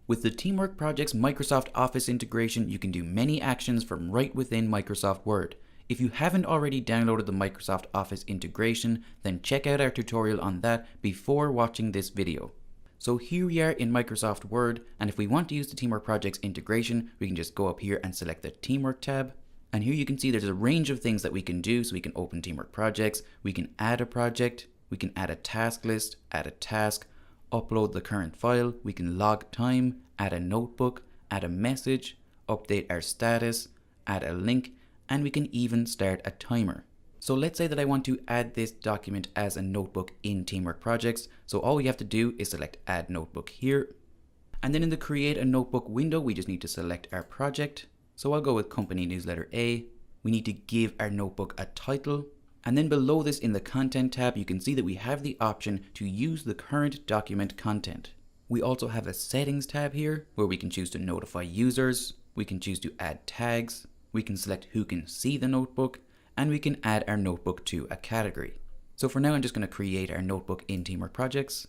With the Teamwork Project's Microsoft Office integration, you can do many actions from right within Microsoft Word. If you haven't already downloaded the Microsoft Office integration, then check out our tutorial on that before watching this video. So here we are in Microsoft Word, and if we want to use the Teamwork Project's integration, we can just go up here and select the Teamwork tab. And here you can see there's a range of things that we can do. So we can open Teamwork Projects, we can add a project, we can add a task list, add a task, upload the current file, we can log time, add a notebook, add a message, update our status, add a link, and we can even start a timer. So let's say that I want to add this document as a notebook in Teamwork Projects. So all we have to do is select Add Notebook here. And then in the Create a Notebook window, we just need to select our project. So I'll go with Company Newsletter A. We need to give our notebook a title. And then below this in the Content tab, you can see that we have the option to use the current document content. We also have a Settings tab here where we can choose to notify users. We can choose to add tags. We can select who can see the notebook. And we can add our notebook to a category. So for now, I'm just going to create our notebook in Teamwork Projects.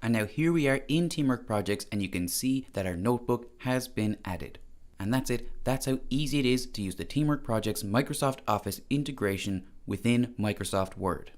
And now here we are in Teamwork Projects, and you can see that our notebook has been added. And that's it. That's how easy it is to use the Teamwork Project's Microsoft Office integration within Microsoft Word.